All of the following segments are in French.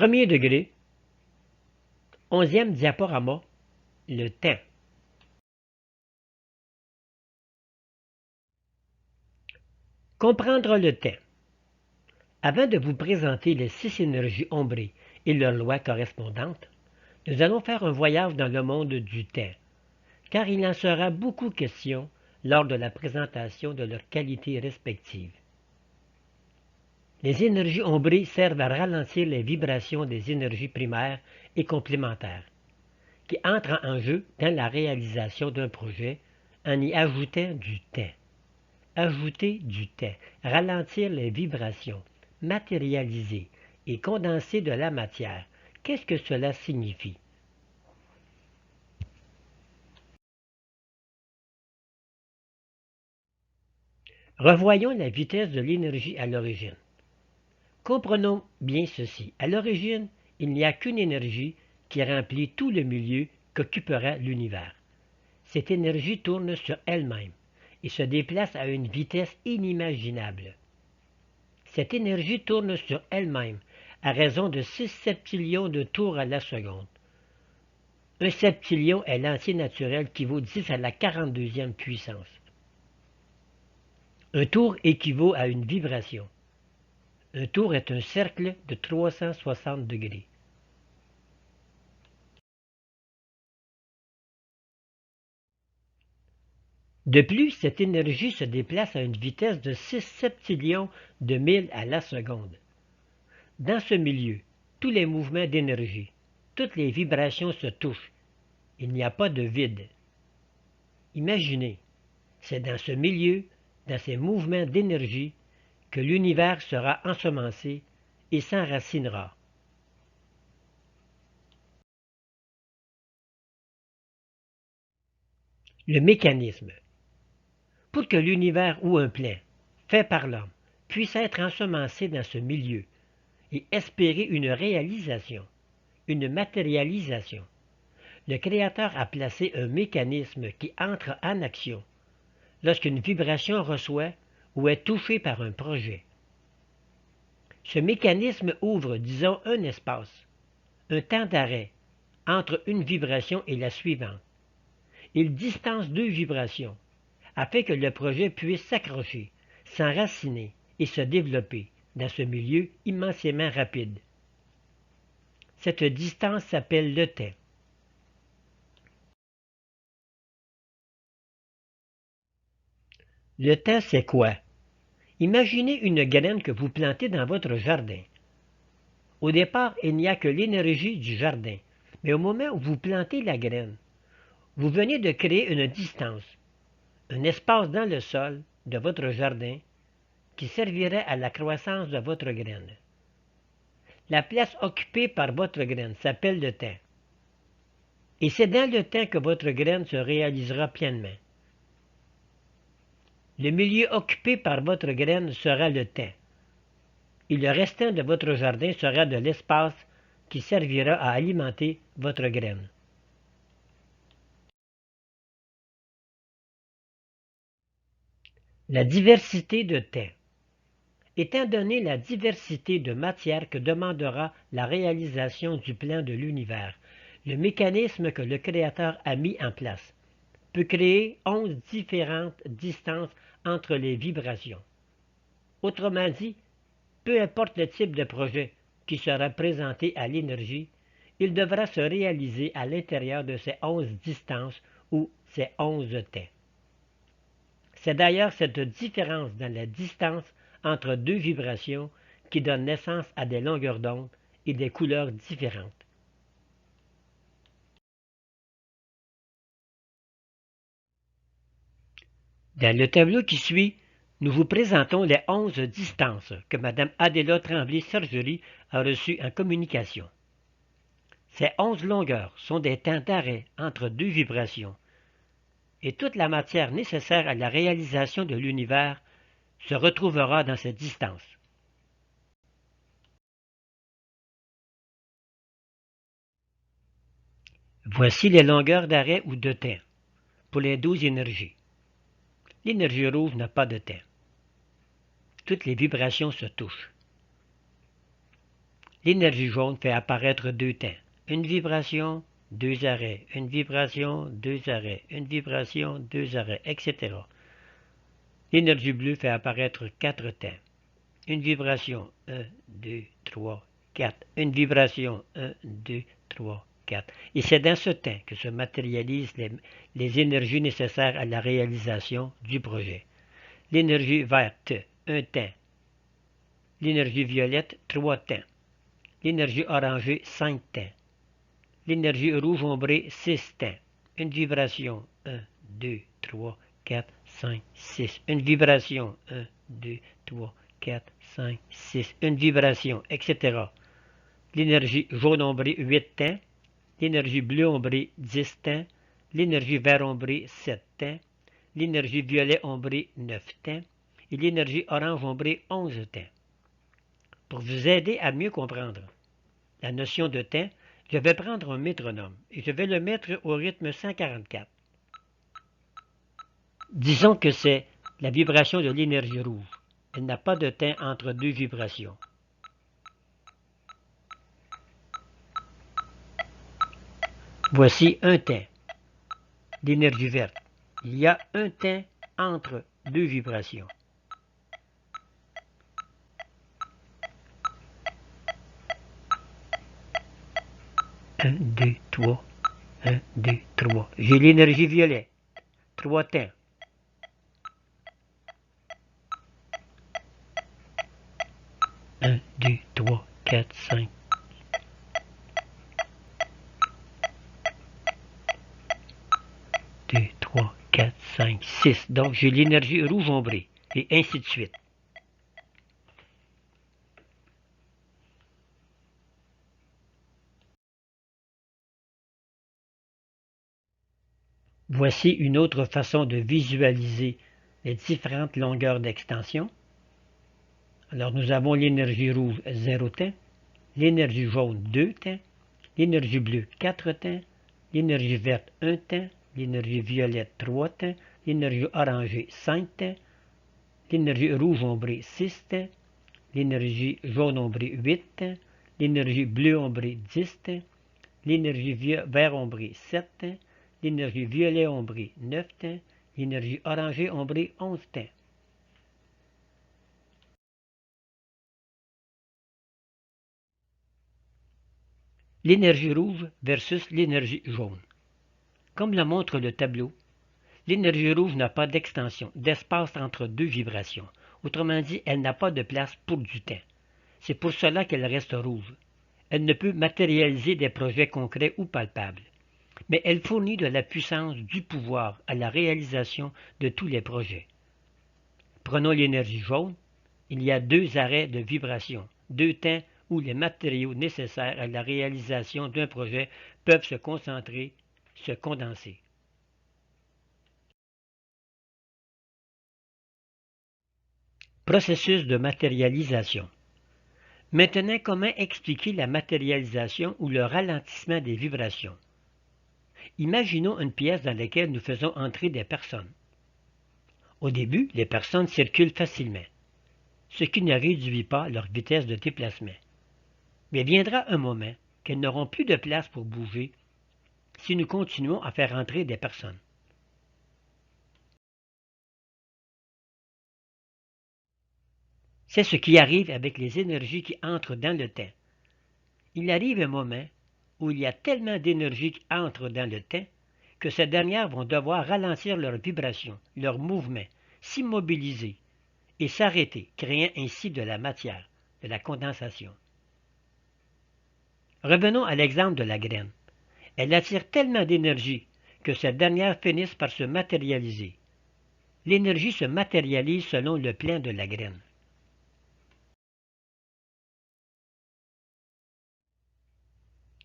Premier degré, 11e diaporama, le temps. Comprendre le temps. Avant de vous présenter les 6 énergies ombrées et leurs lois correspondantes, nous allons faire un voyage dans le monde du temps, car il en sera beaucoup question lors de la présentation de leurs qualités respectives. Les énergies ombrées servent à ralentir les vibrations des énergies primaires et complémentaires, qui entrent en jeu dans la réalisation d'un projet en y ajoutant du temps. Ajouter du temps, ralentir les vibrations, matérialiser et condenser de la matière. Qu'est-ce que cela signifie? Revoyons la vitesse de l'énergie à l'origine. Comprenons bien ceci. À l'origine, il n'y a qu'une énergie qui remplit tout le milieu qu'occupera l'univers. Cette énergie tourne sur elle-même et se déplace à une vitesse inimaginable. Cette énergie tourne sur elle-même à raison de 6 septillions de tours à la seconde. Un septillion est l'entier naturel qui vaut 10 à la 42e puissance. Un tour équivaut à une vibration. Un tour est un cercle de 360 degrés. De plus, cette énergie se déplace à une vitesse de 6 septillions de milles à la seconde. Dans ce milieu, tous les mouvements d'énergie, toutes les vibrations se touchent. Il n'y a pas de vide. Imaginez, c'est dans ce milieu, dans ces mouvements d'énergie, que l'univers sera ensemencé et s'enracinera. Le mécanisme. Pour que l'univers ou un plan, fait par l'homme, puisse être ensemencé dans ce milieu et espérer une réalisation, une matérialisation, le Créateur a placé un mécanisme qui entre en action lorsqu'une vibration reçoit ou est touchée par un projet. Ce mécanisme ouvre, disons, un espace, un temps d'arrêt entre une vibration et la suivante. Il distance 2 vibrations afin que le projet puisse s'accrocher, s'enraciner et se développer dans ce milieu immensément rapide. Cette distance s'appelle le temps. Le temps, c'est quoi? Imaginez une graine que vous plantez dans votre jardin. Au départ, il n'y a que l'énergie du jardin, mais au moment où vous plantez la graine, vous venez de créer une distance, un espace dans le sol de votre jardin qui servirait à la croissance de votre graine. La place occupée par votre graine s'appelle le temps. Et c'est dans le temps que votre graine se réalisera pleinement. Le milieu occupé par votre graine sera le temps. Et le restant de votre jardin sera de l'espace qui servira à alimenter votre graine. La diversité de temps. Étant donné la diversité de matière que demandera la réalisation du plan de l'univers, le mécanisme que le Créateur a mis en place peut créer 11 différentes distances entre les vibrations. Autrement dit, peu importe le type de projet qui sera présenté à l'énergie, il devra se réaliser à l'intérieur de ces 11 distances ou ces 11 temps. C'est d'ailleurs cette différence dans la distance entre 2 vibrations qui donne naissance à des longueurs d'onde et des couleurs différentes. Dans le tableau qui suit, nous vous présentons les 11 distances que Mme Adéla Tremblay-Sergerie a reçues en communication. Ces 11 longueurs sont des temps d'arrêt entre 2 vibrations, et toute la matière nécessaire à la réalisation de l'univers se retrouvera dans cette distance. Voici les longueurs d'arrêt ou de temps pour les 12 énergies. L'énergie rouge n'a pas de temps. Toutes les vibrations se touchent. L'énergie jaune fait apparaître deux temps. Une vibration, deux arrêts. Une vibration, deux arrêts. Une vibration, deux arrêts, etc. L'énergie bleue fait apparaître quatre temps. Une vibration, 1, 2, 3, 4. Une vibration, 1, 2, 3, 4. Et c'est dans ce temps que se matérialisent les énergies nécessaires à la réalisation du projet. L'énergie verte, un temps. L'énergie violette, 3 temps. L'énergie orangée, 5 temps. L'énergie rouge ombrée, 6 temps. Une vibration, 1, 2, 3, 4, 5, 6. Une vibration, 1, 2, 3, 4, 5, 6. Une vibration, etc. L'énergie jaune ombrée, 8 temps. L'énergie bleue ombrée, 10 temps. L'énergie vert ombrée, 7 temps. L'énergie violet ombrée, 9 temps. Et l'énergie orange ombrée, 11 temps. Pour vous aider à mieux comprendre la notion de temps, je vais prendre un métronome et je vais le mettre au rythme 144. Disons que c'est la vibration de l'énergie rouge. Elle n'a pas de temps entre deux vibrations. Voici un temps, l'énergie verte. Il y a un temps entre deux vibrations. Un, deux, trois. 1, 2, 3. J'ai l'énergie violet. 3 temps. 1, 2, 3, 4, 5. 2, 3, 4, 5, 6. Donc j'ai l'énergie rouge ombrée. Et ainsi de suite. Voici une autre façon de visualiser les différentes longueurs d'extension. Alors nous avons l'énergie rouge 0 temps, l'énergie jaune 2 temps, l'énergie bleue 4 temps, l'énergie verte 1 temps, l'énergie violette 3 temps, l'énergie orangée 5 temps, l'énergie rouge ombrée 6 temps, l'énergie jaune ombrée 8 temps, l'énergie bleue ombrée 10 temps, l'énergie vert ombrée 7 temps, l'énergie violet ombrée 9 temps, l'énergie orangée ombrée 11 temps. L'énergie rouge versus l'énergie jaune. Comme le montre le tableau, l'énergie rouge n'a pas d'extension, d'espace entre deux vibrations. Autrement dit, elle n'a pas de place pour du temps. C'est pour cela qu'elle reste rouge. Elle ne peut matérialiser des projets concrets ou palpables. Mais elle fournit de la puissance, du pouvoir à la réalisation de tous les projets. Prenons l'énergie jaune. Il y a deux arrêts de vibration, deux temps où les matériaux nécessaires à la réalisation d'un projet peuvent se concentrer, se condenser. Processus de matérialisation. Maintenant, comment expliquer la matérialisation ou le ralentissement des vibrations? Imaginons une pièce dans laquelle nous faisons entrer des personnes. Au début, les personnes circulent facilement, ce qui ne réduit pas leur vitesse de déplacement. Mais viendra un moment qu'elles n'auront plus de place pour bouger si nous continuons à faire entrer des personnes. C'est ce qui arrive avec les énergies qui entrent dans le temps. Il arrive un moment où il y a tellement d'énergie qui entre dans le temps que ces dernières vont devoir ralentir leur vibration, leur mouvement, s'immobiliser et s'arrêter, créant ainsi de la matière, de la condensation. Revenons à l'exemple de la graine. Elle attire tellement d'énergie que ces dernières finissent par se matérialiser. L'énergie se matérialise selon le plan de la graine.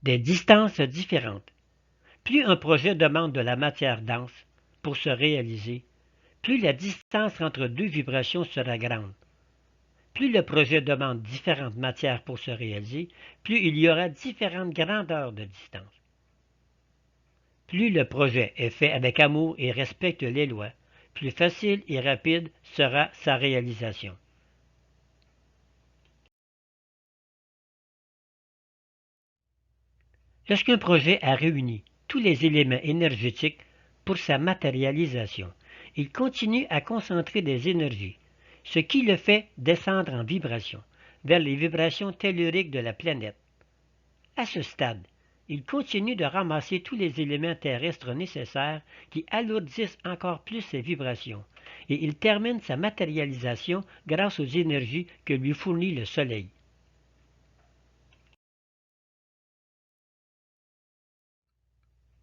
Des distances différentes. Plus un projet demande de la matière dense pour se réaliser, plus la distance entre deux vibrations sera grande. Plus le projet demande différentes matières pour se réaliser, plus il y aura différentes grandeurs de distance. Plus le projet est fait avec amour et respecte les lois, plus facile et rapide sera sa réalisation. Lorsqu'un projet a réuni tous les éléments énergétiques pour sa matérialisation, il continue à concentrer des énergies, ce qui le fait descendre en vibration, vers les vibrations telluriques de la planète. À ce stade, il continue de ramasser tous les éléments terrestres nécessaires qui alourdissent encore plus ses vibrations, et il termine sa matérialisation grâce aux énergies que lui fournit le Soleil.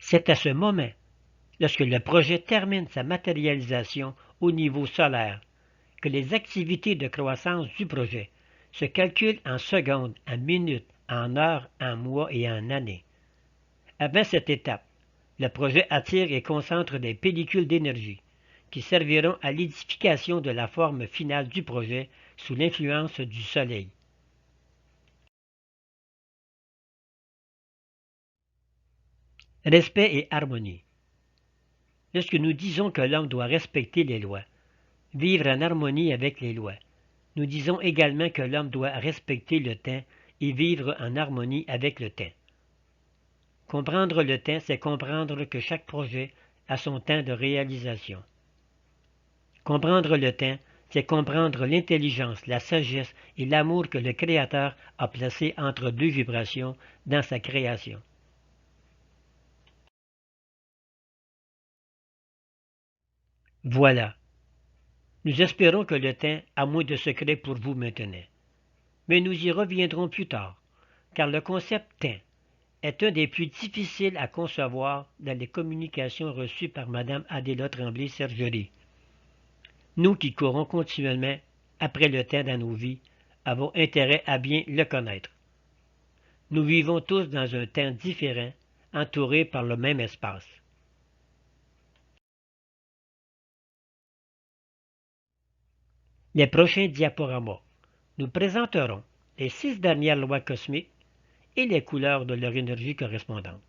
C'est à ce moment, lorsque le projet termine sa matérialisation au niveau solaire, que les activités de croissance du projet se calculent en secondes, en minutes, en heures, en mois et en années. Avant cette étape, le projet attire et concentre des pellicules d'énergie qui serviront à l'édification de la forme finale du projet sous l'influence du Soleil. Respect et harmonie. Lorsque nous disons que l'homme doit respecter les lois, vivre en harmonie avec les lois, nous disons également que l'homme doit respecter le temps et vivre en harmonie avec le temps. Comprendre le temps, c'est comprendre que chaque projet a son temps de réalisation. Comprendre le temps, c'est comprendre l'intelligence, la sagesse et l'amour que le Créateur a placé entre deux vibrations dans sa création. Voilà. Nous espérons que le temps a moins de secrets pour vous maintenant. Mais nous y reviendrons plus tard, car le concept temps est un des plus difficiles à concevoir dans les communications reçues par Mme Adéla Tremblay-Sergerie. Nous qui courons continuellement après le temps dans nos vies avons intérêt à bien le connaître. Nous vivons tous dans un temps différent, entourés par le même espace. Les prochains diaporamas nous présenteront les 6 dernières lois cosmiques et les couleurs de leur énergie correspondante.